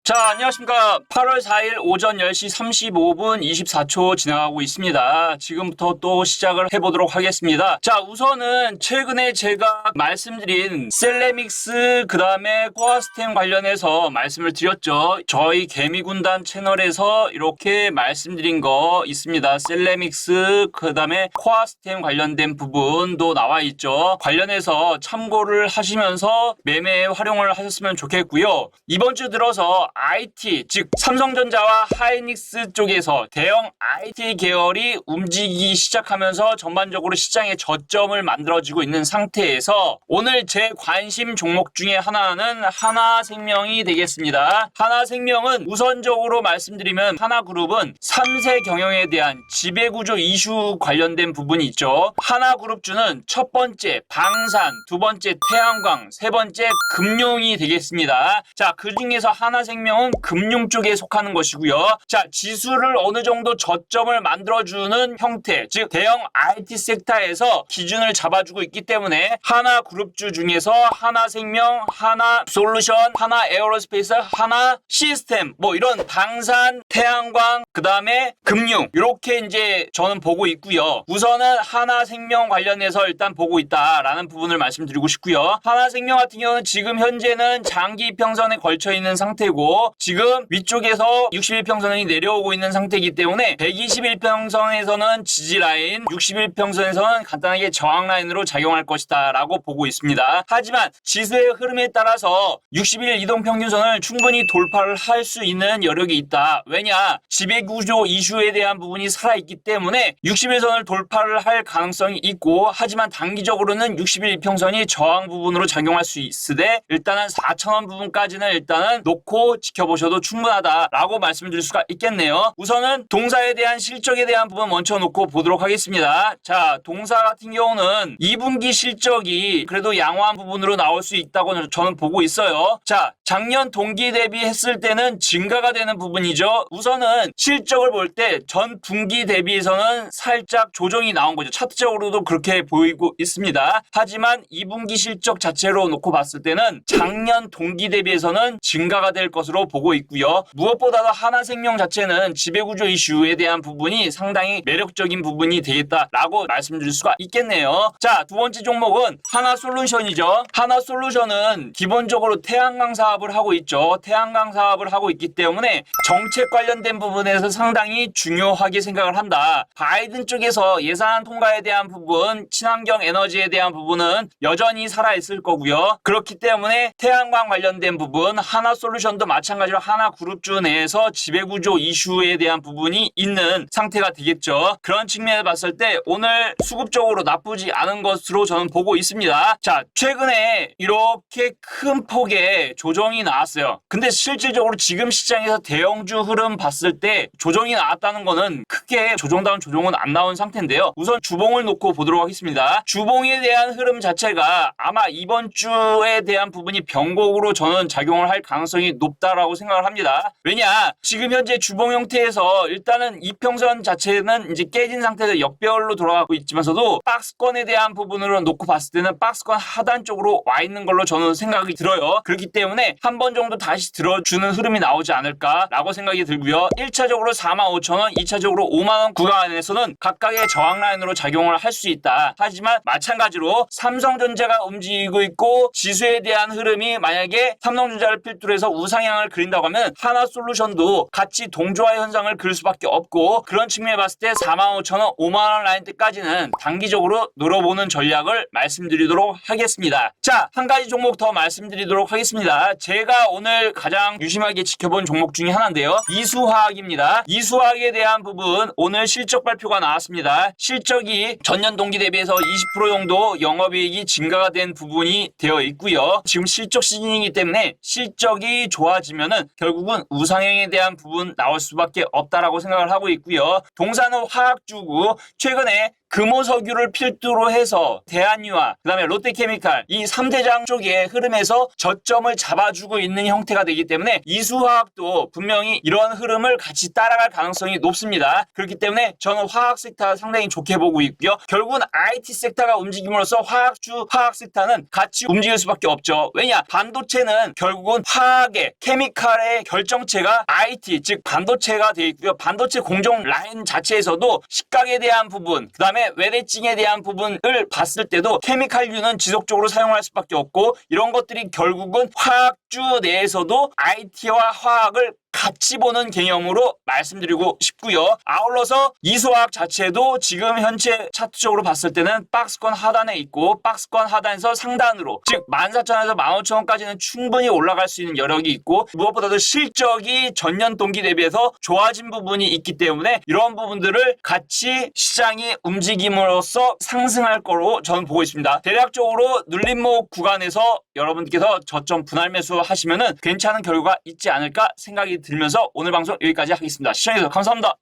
자, 안녕하십니까. 8월 4일 오전 10시 35분 24초 지나가고 있습니다. 지금부터 또 시작을 해보도록 하겠습니다. 자, 우선은 최근에 제가 말씀드린 셀레믹스 그 다음에 코아스템 관련해서 말씀을 드렸죠. 저희 개미군단 채널에서 이렇게 말씀드린 거 있습니다. 셀레믹스 그 다음에 코아스템 관련된 부분도 나와 있죠. 관련해서 참고를 하시면서 매매에 활용을 하셨으면 좋겠고요. 이번 주 들어서 IT, 즉 삼성전자와 하이닉스 쪽에서 대형 IT 계열이 움직이기 시작하면서 전반적으로 시장에 저점을 만들어지고 있는 상태에서 오늘 제 관심 종목 중에 하나는 하나생명이 되겠습니다. 하나생명은 우선적으로 말씀드리면 하나그룹은 3세 경영에 대한 지배구조 이슈 관련된 부분이 있죠. 하나그룹주는 첫 번째 방산, 두 번째 태양광, 세 번째 금융이 되겠습니다. 자, 그 중에서 하나생명은 금융 쪽에 속하는 것이고요. 자, 지수를 어느 정도 저점을 만들어주는 형태, 즉 대형 IT 섹터에서 기준을 잡아주고 있기 때문에 하나그룹주 중에서 하나생명, 하나솔루션, 하나에어로스페이스, 하나시스템 뭐 이런 방산, 태양광, 그 다음에 금융 이렇게 이제 저는 보고 있고요. 우선은 하나생명 관련해서 일단 보고 있다라는 부분을 말씀드리고 싶고요. 하나생명 같은 경우는 지금 현재는 장기 이평선에 걸쳐 있는 상태고 지금 위쪽에서 61평선이 내려오고 있는 상태이기 때문에 121평선에서는 지지라인, 61평선에서는 간단하게 저항라인으로 작용할 것이다 라고 보고 있습니다. 하지만 지수의 흐름에 따라서 60일 이동평균선을 충분히 돌파를 할 수 있는 여력이 있다. 왜냐? 지배구조 이슈에 대한 부분이 살아있기 때문에 60일선을 돌파를 할 가능성이 있고 하지만 단기적으로는 60일 이평선이 저항 부분으로 작용할 수 있으되 일단은 4,000원 부분까지는 일단은 놓고 지켜보셔도 충분하다라고 말씀드릴 수가 있겠네요. 우선은 동사에 대한 실적에 대한 부분 먼저 놓고 보도록 하겠습니다. 자, 동사 같은 경우는 2분기 실적이 그래도 양호한 부분으로 나올 수 있다고 저는 보고 있어요. 자, 작년 동기 대비 했을 때는 증가가 되는 부분이죠. 우선은 실적을 볼 때 전 분기 대비해서는 살짝 조정이 나온 거죠. 차트적으로도 그렇게 보이고 있습니다. 하지만 2분기 실적 자체로 놓고 봤을 때는 작년 동기 대비해서는 증가가 될 것으로 보고 있고요. 무엇보다도 하나생명 자체는 지배구조 이슈에 대한 부분이 상당히 매력적인 부분이 되겠다라고 말씀드릴 수가 있겠네요. 자, 두 번째 종목은 하나솔루션이죠. 하나솔루션은 기본적으로 태양광 사업을 하고 있죠. 태양광 사업을 하고 있기 때문에 정책 관련된 부분에서 상당히 중요하게 생각을 한다. 바이든 쪽에서 예산 통과에 대한 부분, 친환경 에너지에 대한 부분은 여전히 살아있을 거고요. 그렇기 때문에 태양광 관련된 부분, 하나솔루션도 마찬가지로 하나그룹주 내에서 지배구조 이슈에 대한 부분이 있는 상태가 되겠죠. 그런 측면에서 봤을 때 오늘 수급적으로 나쁘지 않은 것으로 저는 보고 있습니다. 자, 최근에 이렇게 큰 폭의 조정이 나왔어요. 근데 실질적으로 지금 시장에서 대형주 흐름 봤을 때 조정이 나왔다는 거는 크게 조정다운 조정은 안 나온 상태인데요. 우선 주봉을 놓고 보도록 하겠습니다. 주봉에 대한 흐름 자체가 아마 이번 주에 대한 부분이 변곡으로 저는 작용을 할 가능성이 높다라고 생각을 합니다. 왜냐? 지금 현재 주봉 형태에서 일단은 이평선 자체는 이제 깨진 상태에서 역배열로 돌아가고 있지만서도 박스권에 대한 부분으로 놓고 봤을 때는 박스권 하단 쪽으로 와 있는 걸로 저는 생각이 들어요. 그렇기 때문에 한 번 정도 다시 들어주는 흐름이 나오지 않을까라고 생각이 들고요. 1차적으로 45,000원, 2차적으로 5만원 구간에서는 각각의 저항 라인으로 작용을 할 수 있다. 하지만 마찬가지로 삼성전자가 움직이고 있고 지수에 대한 흐름이 만약에 삼성전자를 필두로 해서 우상향을 그린다고 하면 하나솔루션도 같이 동조화 현상을 그릴 수밖에 없고 그런 측면에 봤을 때 45,000원, 5만원 라인 때까지는 단기적으로 노려보는 전략을 말씀드리도록 하겠습니다. 자, 한 가지 종목 더 말씀드리도록 하겠습니다. 제가 오늘 가장 유심하게 지켜본 종목 중에 하나인데요. 이수화학입니다. 이수화학에 대한 부분 오늘 실적 발표가 나왔습니다. 실적이 전년 동기 대비해서 20% 정도 영업이익이 증가가 된 부분이 되어 있고요. 지금 실적 시즌이기 때문에 실적이 좋아지면은 결국은 우상향에 대한 부분 나올 수밖에 없다라고 생각을 하고 있고요. 동사는 화학주고 최근에 금호석유를 필두로 해서 대한유화, 그다음에 롯데케미칼 이 3대장 쪽의 흐름에서 저점을 잡아주고 있는 형태가 되기 때문에 이수화학도 분명히 이런 흐름을 같이 따라갈 가능성이 높습니다. 그렇기 때문에 저는 화학 섹터 상당히 좋게 보고 있고요. 결국은 IT 섹터가 움직임으로써 화학주, 화학 섹터는 같이 움직일 수밖에 없죠. 왜냐? 반도체는 결국은 화학의, 케미칼의 결정체가 IT, 즉 반도체가 되어 있고요. 반도체 공정 라인 자체에서도 식각에 대한 부분, 그 다음에 외래증에 대한 부분을 봤을 때도 케미칼류는 지속적으로 사용할 수밖에 없고, 이런 것들이 결국은 화학주 내에서도 IT와 화학을 같이 보는 개념으로 말씀드리고 싶고요. 아울러서 이수화학 자체도 지금 현재 차트적으로 봤을 때는 박스권 하단에 있고, 박스권 하단에서 상단으로, 즉 14,000원에서 15,000원까지는 충분히 올라갈 수 있는 여력이 있고, 무엇보다도 실적이 전년 동기 대비해서 좋아진 부분이 있기 때문에 이런 부분들을 같이 시장이 움직임으로써 상승할 거로 저는 보고 있습니다. 대략적으로 눌림목 구간에서 여러분께서 저점 분할 매수 하시면은 괜찮은 결과가 있지 않을까 생각이 들면서 오늘 방송 여기까지 하겠습니다. 시청해주셔서 감사합니다.